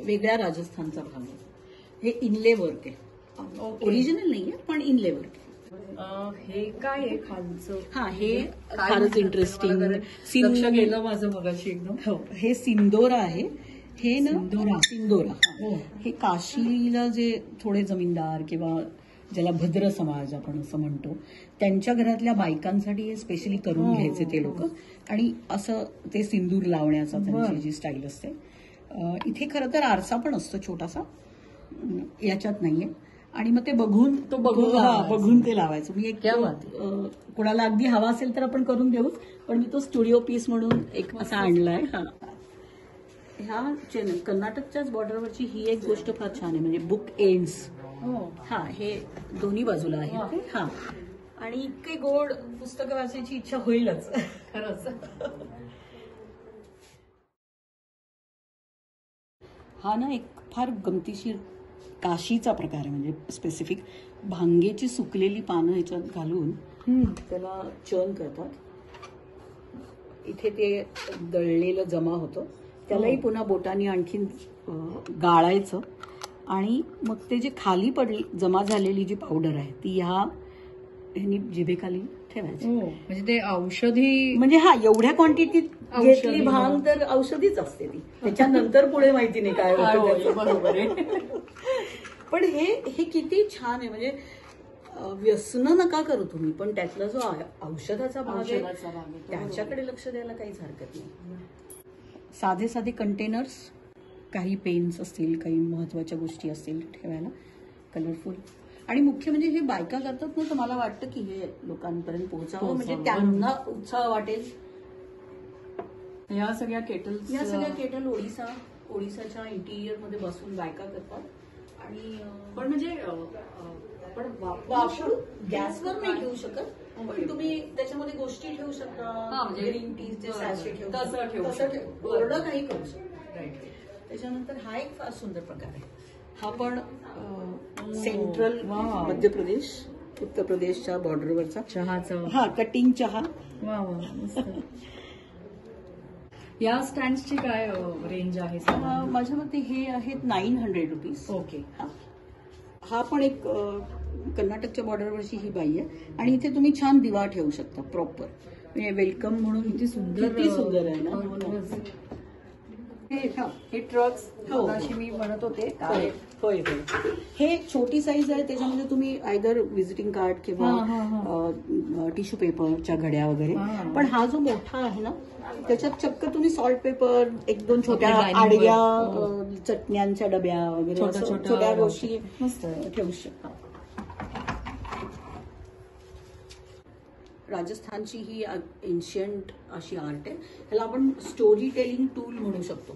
S2: वेगळ्या राजस्थानचा भाग आहे. हे इनले वर्क आहे, ओरिजिनल नाहीये पण इनले वर्क आहे.
S1: हे काय आहे खालचं?
S2: हे फारच इंटरेस्टिंग.
S1: लक्ष गेलं माझं मगाशी एकदम.
S2: हो, हे सिंदोरा आहे. हे ना सिंदोरा, हे काशीला जे थोडे जमीनदार किंवा ज्याला भद्र समाज आपण असं म्हणतो त्यांच्या घरातल्या बायकांसाठी हे स्पेशली करून घ्यायचे ते लोक. आणि असं ते सिंदूर लावण्याचा त्यांची जी स्टाईल असते. इथे खरं तर आरसा पण असतो छोटासा, याच्यात नाहीये. आणि मग ते बघून ते लावायचं. मी एक कोणाला अगदी हवा असेल तर आपण करून देऊ, पण मी तो स्टुडिओ पीस म्हणून एक असा आणलाय. ह्या कर्नाटकच्याच बॉर्डरवरची ही एक गोष्ट फार छान आहे, म्हणजे बुक एंड्स. हे दोन्ही बाजूला आहे. आणि इतके गोड पुस्तकं वाचायची इच्छा होईलच खरंच. हा ना एक फार गमतीशीर काशीचा प्रकार आहे, म्हणजे स्पेसिफिक भांगेची सुकलेली पानं ह्याच्यात घालून त्याला चर्न करतात. इथे ते दळलेलं जमा होतं, त्यालाही पुन्हा बोटाने आणखीन गाळायचं आणि मग ते जे खाली जमा झालेली जी पावडर आहे ती ह्यानी जिभेखाली ठेवायची.
S1: म्हणजे ते औषधी,
S2: म्हणजे एवढ्या क्वांटिटीत घेतली भांग तर औषधीच असते ती. त्याच्यानंतर पुढे माहिती नाही काय होतं.
S1: बरोबर आहे.
S2: पण हे किती छान आहे, म्हणजे व्यसन नका करू तुम्ही, पण त्यातला जो औषधाचा भाग आहे त्याच्याकडे लक्ष द्यायला काहीच हरकत नाही. साधे साधे कंटेनर्स, काही पेन्स असतील, काही महत्वाच्या गोष्टी असतील ठेवायला, कलरफुल. आणि मुख्य म्हणजे हे बायका करतात ना, तर मला वाटतं की हे लोकांपर्यंत पोहोचावं, म्हणजे त्यांना उत्साह वाटेल.
S1: या सगळ्या
S2: केटल ओडिसाच्या इंटिरियर मध्ये बसून बायका करतात. आणि
S1: पण म्हणजे
S2: वापरून गॅसवर नाही ठेवू शकत, पण तुम्ही त्याच्यामध्ये गोष्टी ठेवू शकता, ग्रीन टीचे सॅशे ठेवू, ओरडं काही करू शकता. त्याच्यानंतर हा एक फार सुंदर प्रकार आहे. हा पण सेंट्रल मध्य प्रदेश, उत्तर प्रदेशच्या बॉर्डरवरचा चहाचा, कटिंग चहा.
S1: या स्टँड्सची काय रेंज आहे?
S2: माझ्या मते हे आहेत 900 रुपीज.
S1: ओके.
S2: हा पण एक कर्नाटकच्या बॉर्डरवरची ही बाई आहे आणि इथे तुम्ही छान दिवा ठेवू शकता प्रॉपर, म्हणजे वेलकम म्हणून. किती सुंदर आहे ना.
S1: हे ट्रक्स
S2: हो.
S1: अशी मी म्हणत होते
S2: होय होय होय. हे छोटी साईज आहे, त्याच्यामध्ये तुम्ही आयदर व्हिजिटिंग कार्ड किंवा टिश्यू पेपरच्या घड्या वगैरे. पण हा जो मोठा आहे ना, त्याच्यात चक्क तुम्ही सॉल्ट पेपर, एक दोन छोट्या
S1: आपल्या dining
S2: आडव्या
S1: वर.
S2: चटण्यांच्या डब्या वगैरे
S1: छोट्या-
S2: असं
S1: छोट्या
S2: छोट्या गोष्टी
S1: मस्त आहे.
S2: ठेवू शकता. राजस्थानची ही एन्शियंट अशी आर्ट आहे, ह्याला आपण स्टोरी टेलिंग टूल म्हणू शकतो.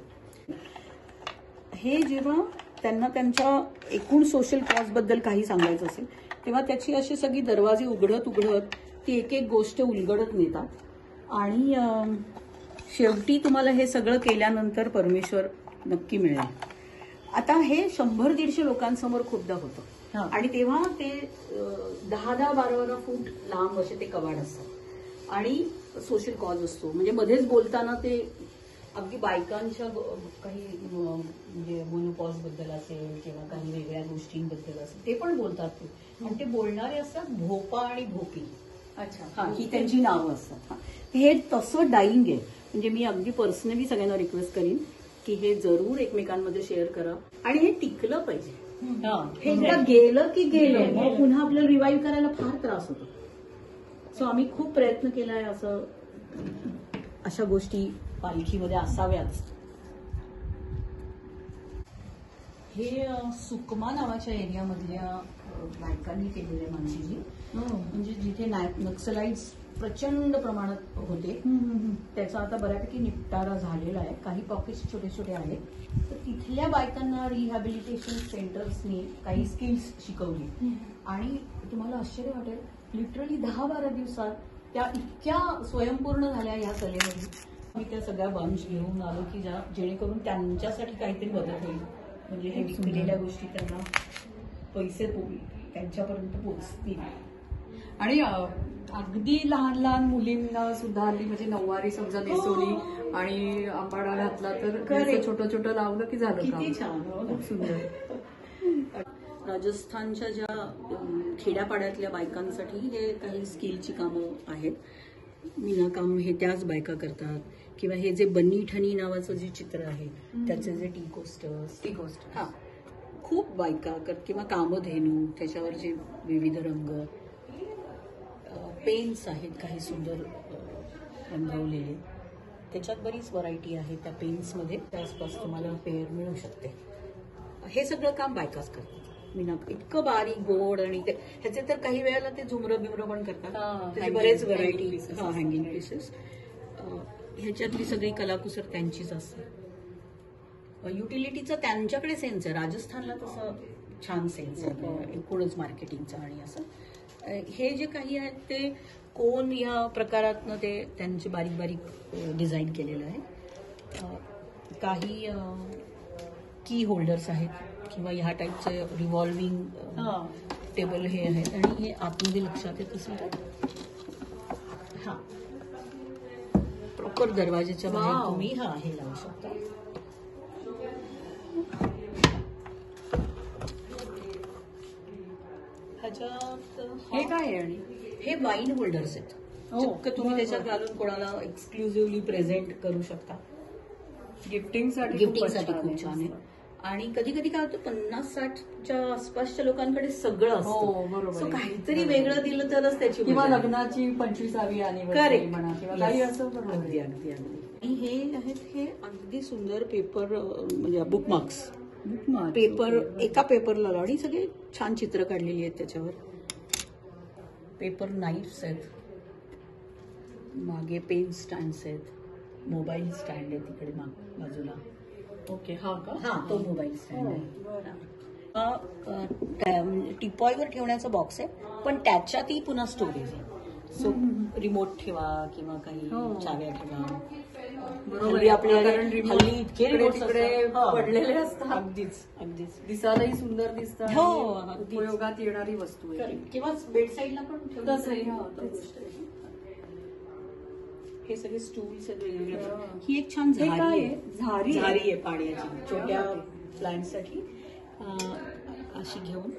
S2: हे जेव्हा त्यांना त्यांच्या एकूण सोशल कॉज बद्दल काही सांगायचं असेल, तेव्हा त्याची अशी सगळी दरवाजे उघडत उघडत ती एक एक गोष्ट उलगडत नेतात. आणि शेवटी तुम्हाला हे सगळं केल्यानंतर परमेश्वर नक्की मिळेल. आता हे 100-150 लोकांसमोर खूपदा होतं. आणि तेव्हा ते 10-12 फूट लांब असे ते कवाड असतात आणि सोशल कॉज असतो. म्हणजे मध्येच बोलताना ते अगदी बायकांच्या काही म्हणजे मोनोपॉज बद्दल असेल किंवा काही वेगळ्या गोष्टींबद्दल असेल ते पण बोलतात ते. आणि ते बोलणारे असतात भोपा आणि भोपी.
S1: अच्छा.
S2: ही त्यांची नावं असतात. हे तसं डाईंग आहे. म्हणजे मी अगदी पर्सनली सगळ्यांना रिक्वेस्ट करीन की हे जरूर एकमेकांमध्ये शेअर करा. आणि हे टिकलं पाहिजे. हे एकदा गेलं की गेलं, मग पुन्हा आपल्याला रिवाईव्ह करायला फार त्रास होतो. सो आम्ही खूप प्रयत्न केलाय असं अशा गोष्टी पालखीमध्ये असाव्याच. हे सुकमा नावाच्या एरियामधल्या बायकांनी केलेले मानसीजी. म्हणजे जिथे नक्सलाइट्स प्रचंड प्रमाणात होते, त्याचा आता बऱ्यापैकी निपटारा झालेला आहे. काही पॉकेट्स छोटे छोटे आहेत. तर तिथल्या बायकांना रिहॅबिलिटेशन सेंटर्सनी काही स्किल्स शिकवली. आणि तुम्हाला आश्चर्य वाटेल, लिटरली 10-12 दिवसात त्या इतक्या स्वयंपूर्ण झाल्या या कलेमध्ये. मी त्या सगळ्या बंच घेऊन आलो की जेणेकरून त्यांच्यासाठी काहीतरी मदत होईल. म्हणजे हे विकलेल्या गोष्टी त्यांना पैसे त्यांच्यापर्यंत पोहोचतील.
S1: आणि अगदी लहान लहान मुलींना सुद्धा हल्ली म्हणजे नऊवारी समजा नेसवली आणि आंबाडा घातला तर छोटं छोटं लावलं की झालं.
S2: किती छान.
S1: खूप सुंदर.
S2: राजस्थानच्या ज्या खेड्यापाड्यातल्या बायकांसाठी हे काही स्किलची कामं आहेत. मीनाकाम हे त्याच बायका करतात. किंवा हे जे बन्नी ठनी नावाचं जे चित्र आहे त्याचे जे टी कोस्टर हा खूप बायका करतात. किंवा कामधेनू, त्याच्यावरचे विविध रंग, पेन्स आहेत काही सुंदर रंगवलेले. त्याच्यात बरीच व्हरायटी आहे त्या पेन्समध्ये. त्याआसपास तुम्हाला पेअर मिळू शकते. हे सगळं काम बायकाच करतात. मीनाक इतकं बारीक गोड. आणि ह्याचे तर काही वेळेला ते झुमरं बिमरं पण करतात. त्याचे बरेच व्हरायटी. Hanging pieces. ह्याच्यातली सगळी कलाकुसर त्यांचीच असते. युटिलिटीचा त्यांच्याकडे सेन्स आहे. राजस्थानला तसं छान सेन्स आहे एकूणच मार्केटिंगचा. आणि असं हे जे काही आहेत ते कोण या प्रकारातनं ते त्यांचे बारीक बारीक डिझाईन केलेलं आहे. काही की होल्डर्स आहेत किंवा ह्या टाईपचे रिव्हॉल्विंग टेबल हे आहेत. आणि हे आतमध्ये लक्षात येत असेल तर हा प्रॉपर दरवाजेच्या बाहेर तुम्ही हे लावू शकता. ह्याच्यात
S1: हे काय आहे? आणि
S2: हे वाईन होल्डर्स आहेत. चक्क तुम्ही त्याच्यात घालून कोणाला एक्सक्लुझिव्हली प्रेझेंट करू शकता.
S1: गिफ्टिंगसाठी
S2: खूप छान आहे. आणि कधी कधी काय होतं 50-60च्या आसपासच्या लोकांकडे सगळं असतं.
S1: बरोबर.
S2: काहीतरी वेगळं दिलं तरच त्याची
S1: किंवा लग्नाची 25वी अॅनिव्हर्सरी म्हणा किंवा काही असं.
S2: अगदी अगदी अगदी. आणि हे आहेत हे अगदी सुंदर पेपर म्हणजे बुकमार्क्स. पेपर एका पेपरला लावून सगळे छान चित्र काढलेली आहेत त्याच्यावर. पेपर नाईफ्स आहेत. मागे पेन स्टँड्स आहेत. मोबाईल स्टँड आहे तिकडे बाजूला.
S1: ओके. हा का?
S2: हा तो मोबाईल स्टँड आहे. टिपॉयवर ठेवण्याचा बॉक्स आहे. पण त्याच्यातही पुन्हा स्टोरेज आहे. सो रिमोट ठेवा किंवा काही चाव्या ठेवा.
S1: बरोबर.
S2: हल्ली इतके रिमोट
S1: पडलेले असतात.
S2: अगदीच अगदीच.
S1: दिसायलाही सुंदर दिसतात.
S2: हो,
S1: उपयोगात येणारी वस्तू आहे.
S2: किंवा बेड साईडला पण
S1: ठेवलं.
S2: हे सगळे स्टूल्स आहेत वेगवेगळे. ही एक छान झारी आहे. झारी आहे पाण्याची छोट्या प्लांटसाठी. अशी घेऊन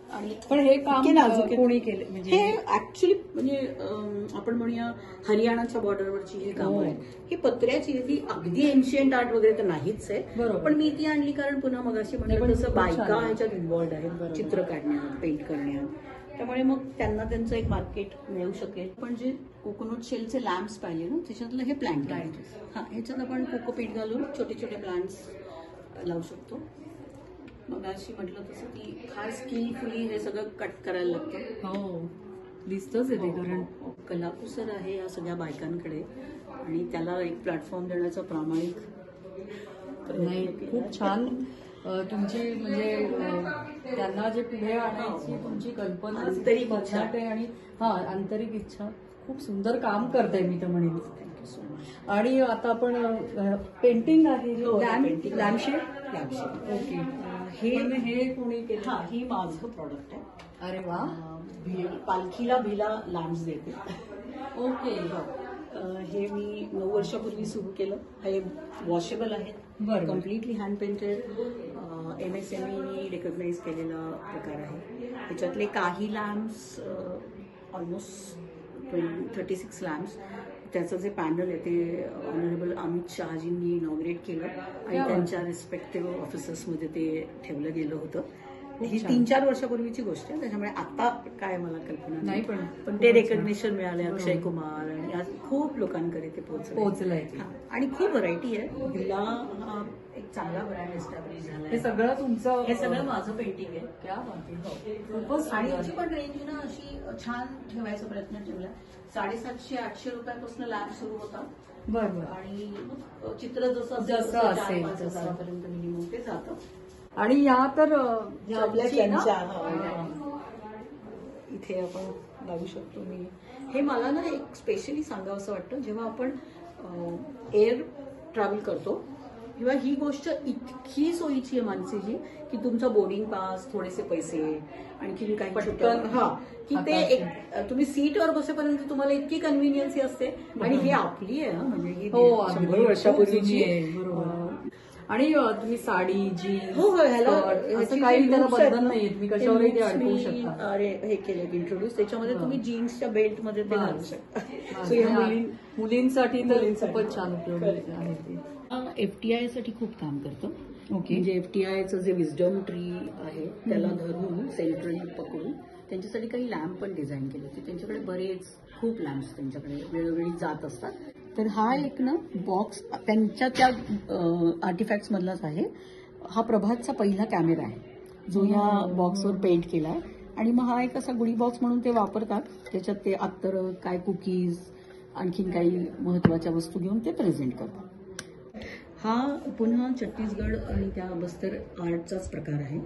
S2: आणि
S1: पण हे काम
S2: इतके नाजूक आहे.
S1: कोणी केलं म्हणजे
S2: हे ऍक्च्युली म्हणजे आपण म्हणूया हरियाणाच्या बॉर्डरवरची ही कामं आहेत. ही पत्र्याची आहे, ती अगदी एन्शियंट आर्ट वगैरे तर नाहीच आहे.
S1: बरोबर.
S2: पण मी ती आणली कारण पुन्हा मगाशी
S1: नाही, पण
S2: म्हटलं तसं
S1: खूप छान
S2: बायका
S1: आहे.
S2: ह्याच्यात इन्व्हॉल्ड आहेत,
S1: बरोबर.
S2: चित्र काढण्यात, पेंट करण्यात. त्यामुळे मग त्यांना त्यांचं एक मार्केट मिळू शकेल. पण जे कोकोनट शेलचे लॅम्प्स पाहिले ना, त्याच्यातलं हे प्लांट आहे. हा, ह्याच्यात आपण कोकोपीट घालून छोटे छोटे प्लांट्स लावू शकतो. मग अशी म्हटलं तसं की फार स्किलफुली हे सगळं कट करायला लागतं.
S1: हो दिसतच येते कारण
S2: कलाकुसर आहे या सगळ्या बायकांकडे आणि त्याला एक प्लॅटफॉर्म देण्याचा प्रामाणिक
S1: नाही खूप छान तुमची म्हणजे त्यांना जे पुढे आणायची तुमची कल्पना
S2: आंतरिक इच्छा.
S1: आहे आणि हा आंतरिक इच्छा खूप सुंदर काम करताय मी तर म्हणेन.
S2: Thank you so much.
S1: आणि आता आपण पेंटिंग आहे
S2: हो, painting.
S1: लॅम्पशेड
S2: लॅम्पशेड.
S1: ओके
S2: हे
S1: हे कोणी केलं
S2: हा, ही माझं प्रॉडक्ट आहे.
S1: अरे वा
S2: पालखीला भिला लॅम्प्स देते.
S1: ओके
S2: हे मी 9 वर्षापूर्वी सुरू केलं. हे वॉशेबल आहेत,
S1: बरं.
S2: Completely hand painted, MSME recognise केलेला प्रकार आहे. ह्याच्यातले काही लॅम्प्स ऑलमोस्ट 36 लॅम्प्स, त्याचं जे पॅनल आहे ते ऑनरेबल अमित शहाजींनी इनॉग्रेट केलं आणि त्यांच्या रिस्पेक्टिव्ह ऑफिसर्समध्ये ते ठेवलं गेलं होतं. ही 3-4 वर्षापूर्वीची गोष्ट आहे, त्याच्यामुळे आता काय मला कल्पना
S1: नाही,
S2: पण ते रेकग्नेशन मिळाले. अक्षय कुमार आणि आज खूप लोकांकडे ते
S1: पोहोचलंय.
S2: आणि खूप व्हरायटी आहे. भिला हा एक चांगला ब्रँड एस्टॅब्लिश झाला.
S1: हे सगळं तुमचं
S2: हे सगळं माझं पेंटिंग आहे.
S1: क्या बात आहे. खूपच
S2: आणि
S1: सुंदर.
S2: याची पण रेंज ना अशी छान ठेवायचा प्रयत्न ठेवला. 750-800 रुपयापासून लॅब सुरू होता
S1: बरं बरं
S2: आणि चित्र जसं
S1: जसं असेल
S2: 4-5
S1: तसं.
S2: हजारापर्यंत मिनिमम ते जातं.
S1: आणि या तर
S2: ह्या आपल्या
S1: चमची ना?
S2: चमच्या, इथे आपण लावू शकतो. मी हे मला ना एक स्पेशली सांगावं असं वाटतं, जेव्हा आपण एअर ट्रॅव्हल करतो किंवा ही गोष्ट इतकी सोयीची आहे मानसीची की तुमचा बोर्डिंग पास, थोडेसे पैसे, आणखी काही
S1: पटकन
S2: हा की ते एक तुम्ही सीटवर बसेपर्यंत तुम्हाला इतकी कन्व्हिनियन्सी असते. आणि ही आपली आहे, म्हणजे ही
S1: हो
S2: 100 वर्षापूर्वीची
S1: आहे. बरोबर. आणि तुम्ही साडी जीन्स
S2: हो, ह्याला
S1: असं काही त्याला बंधन नाहीये, तुम्ही कशावरही ते अडकवू शकता.
S2: अरे हे केलं इंट्रोड्यूस, त्याच्यामध्ये तुम्ही जीन्सच्या बेल्ट मध्ये ते घालू शकता. So,
S1: आणि
S2: या
S1: मुलींसाठी तर खूपच छान उपयोग आहे ते.
S2: FTI साठी खूप काम करतं.
S1: ओके.
S2: म्हणजे FTIचं जे विजडम ट्री आहे त्याला धरून सेंट्रली पकडून त्यांच्यासाठी काही लॅम्प पण डिझाईन केले होते. त्यांच्याकडे बरेच खूप लॅम्प्स त्यांच्याकडे वेळोवेळी जात असतात. तर हा एक ना बॉक्स त्यांच्या त्या आर्टिफॅक्ट्स मधलाच आहे. हा प्रभातचा पहिला कॅमेरा आहे जो या बॉक्सवर पेंट केला आहे. आणि मग हा एक असा गुढी बॉक्स म्हणून ते वापरतात. त्याच्यात ते अत्तर, काय कुकीज, आणखीन काही महत्वाच्या वस्तू घेऊन ते प्रेझेंट करतात. हा पुन्हा छत्तीसगड आणि त्या बस्तर आर्टचाच प्रकार आहे.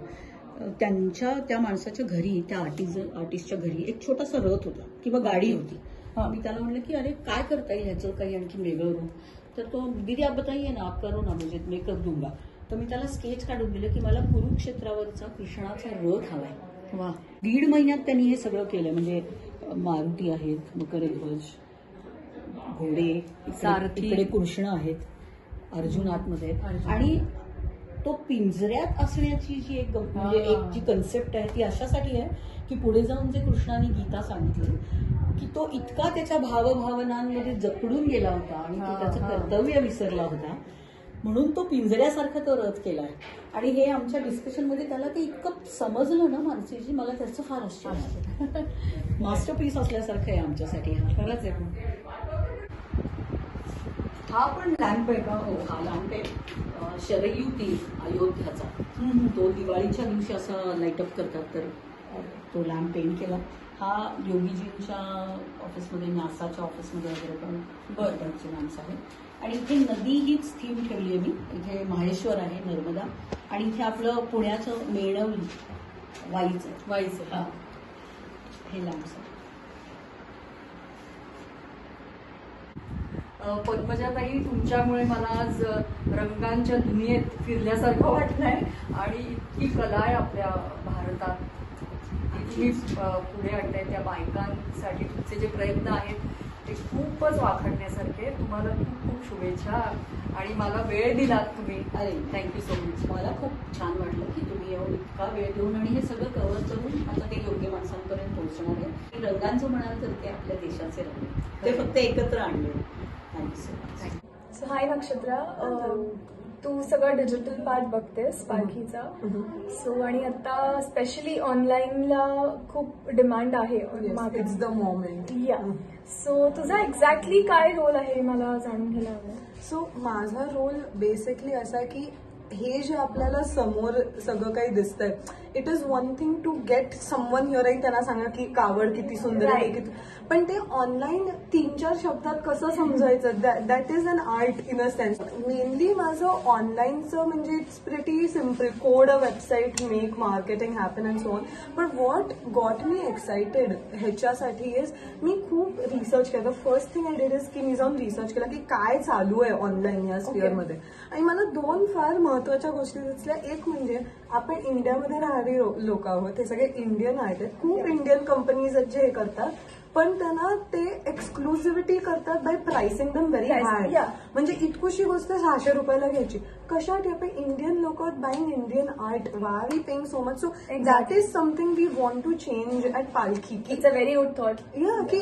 S2: त्या माणसाच्या घरी, त्या आर्टिस्टच्या घरी एक छोटासा रथ होता किंवा गाडी होती. मी त्याला म्हणलं की अरे काय करता येईल ह्याचं काही आणखी वेगळं रूप. तर तो दीदी आप बताइए ना, आप करो ना, म्हणजे मेकअप दूंगा. तर मी त्याला स्केच काढून दिलं की मला कुरुक्षेत्रावरचा कृष्णाचा रथ हवाय.
S1: वा
S2: 1.5 महिन्यात त्यांनी हे सगळं केलं. म्हणजे मारुती आहेत, मकरध्वज, घोडे,
S1: सारथी.
S2: इकडे कृष्ण आहेत, अर्जुन आतमध्ये. आणि तो पिंजऱ्यात असण्याची जी एक म्हणजे एक जी कन्सेप्ट आहे ती अशासाठी आहे की पुढे जाऊन जे कृष्णाने गीता सांगितली की तो इतका त्याच्या भावभावनांमध्ये जकडून गेला होता आणि तो त्याचं कर्तव्य विसरला होता, म्हणून तो पिंजऱ्यासारखा तो रथ केलाय. आणि हे आमच्या डिस्कशनमध्ये त्याला ते इतकं समजलं ना मानसीजी, मला त्याचं फार आश्चर्य. मास्टरपीस असल्यासारखं आहे आमच्यासाठी.
S1: खरंच आहे. हा पण लॅम्प आहे का?
S2: हो, हा लॅम्प आहे शरयुती अयोध्याचा. तो दिवाळीच्या दिवशी असा लाईटअप करतात, तर तो लॅम्प पेंट केला. हा योगीजींच्या ऑफिसमध्ये, नासाच्या ऑफिसमध्ये वगैरे पण बरंचे लॅम्प्स आहेत. आणि इथे नदी हीच थीम ठेवली आहे मी. इथे माहेश्वर आहे, नर्मदा, आणि इथे आपलं पुण्याचं मेणवली वाईचं हा हे लॅम्प्स आहे.
S1: पद्मजाताई, तुमच्यामुळे मला आज रंगांच्या दुनियेत फिरल्यासारखं वाटलंय. आणि इतकी कला आहे आपल्या भारतात, तुम्ही पुढे आणताय त्या बायकांसाठी तुमचे जे प्रयत्न आहेत ते खूपच वाखाणण्यासारखे. तुम्हाला खूप खूप शुभेच्छा आणि मला वेळ दिलात तुम्ही.
S2: अरे
S1: थँक्यू सो मच.
S2: मला खूप छान वाटलं की तुम्ही एवढं इतका वेळ देऊन आणि हे सगळं कव्हर करून आता ते योग्य माणसांपर्यंत पोहोचणार आहे. रंगांचं म्हणाल तर ते आपल्या देशाचे रंग आहेत. ते फक्त एकत्र आणले. Thank you so much.
S3: सो हाय नक्षत्रा, तू सगळं डिजिटल पार्ट बघतेस पालखीचा. सो आणि आता स्पेशली ऑनलाईनला खूप डिमांड आहे.
S4: It's the moment.
S3: या सो तुझा एक्झॅक्टली काय रोल आहे मला जाणून घ्यायला हवं.
S4: सो माझा रोल बेसिकली असा आहे की हे जे आपल्याला समोर सगळं काही दिसतंय, it is one thing to get someone here आणि त्यांना सांगा की कावड किती सुंदर आहे,
S3: Right.
S4: किती, पण ते ऑनलाईन 3-4 शब्दात कसं समजायचं, that is an art in a sense. Mainly माझं ऑनलाईनचं म्हणजे it's pretty simple, code a website, make marketing happen and so on. पण व्हॉट गॉट मी एक्सायटेड ह्याच्यासाठी इज मी खूप रिसर्च केलं. First thing I did is की मी जाऊन रिसर्च केला की काय चालू आहे ऑनलाईन या स्पिअरमध्ये. आणि मला 2 फार महत्वाच्या गोष्टी दिसल्या. एक म्हणजे आपण इंडियामध्ये राहणारी लोक आहोत, हे सगळे इंडियन आहेत. खूप इंडियन कंपनीज आहेत जे हे करतात, पण त्यांना ते एक्सक्लुझिव्हिटी करतात बाय प्राइसिंग दम व्हेरी हाय. म्हणजे इतकुशी गोष्ट 600 रुपयाला घ्यायची कशासाठी? आपण इंडियन लोक buying Indian art, why we paying so much. So that is something we want to change at Palkhi.
S3: It's a very good thought.
S4: या की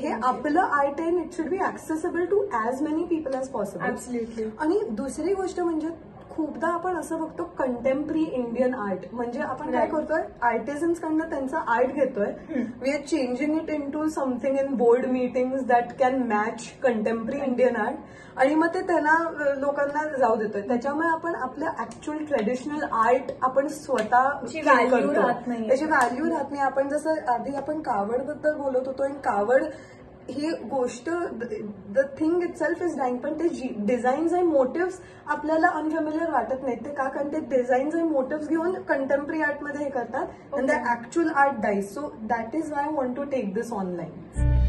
S4: हे आपलं आर्ट आहे, it should be accessible to as many people as possible.
S3: Absolutely.
S4: आणि दुसरी गोष्ट म्हणजे खूपदा आपण असं बघतो कंटेम्पररी इंडियन आर्ट, म्हणजे आपण काय करतोय, आर्टिझन्स कडनं त्यांचं आर्ट घेतोय, we are changing it into something in board meetings that can match contemporary Indian art, आणि मग ते त्यांना लोकांना जाऊ देतोय. त्याच्यामुळे आपण आपलं ऍक्च्युअल ट्रेडिशनल आर्ट आपण स्वतः
S3: व्हॅल्यू राहत नाही,
S4: त्याची व्हॅल्यू राहत नाही. आपण जसं आधी आपण कावड बद्दल बोलत होतो, आणि कावड ही गोष्ट the thing itself is dying, पण ते डिझाईन्स आणि मोटिव्स आपल्याला अनफेमिलियर वाटत नाहीत. ते का? कारण ते डिझाईन्स आणि मोटिव्स घेऊन कंटेम्पररी आर्टमध्ये हे करतात and the actual art dies. So that is why I want to take this online.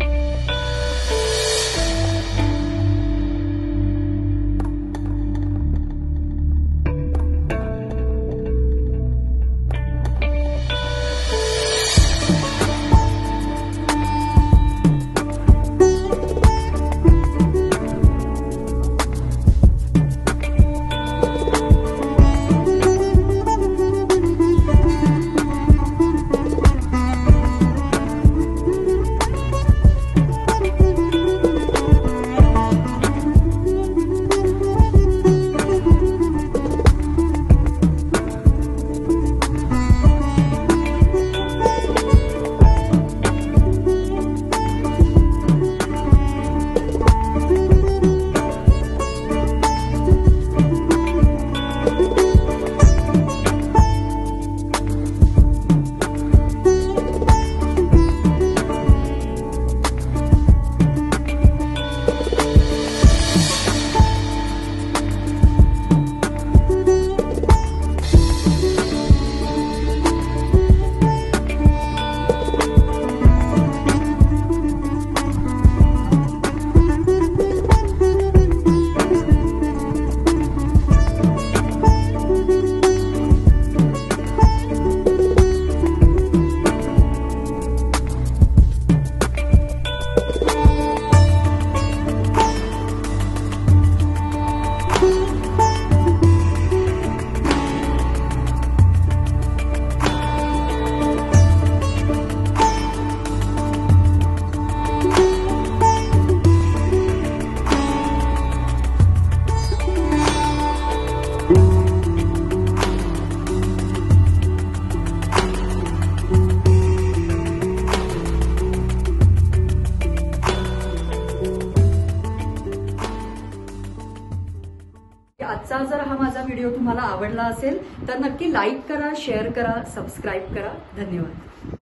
S1: आजचा जर हा माझा व्हिडिओ तुम्हाला आवडला असेल तर नक्की लाईक करा, शेअर करा, सबस्क्राईब करा. धन्यवाद.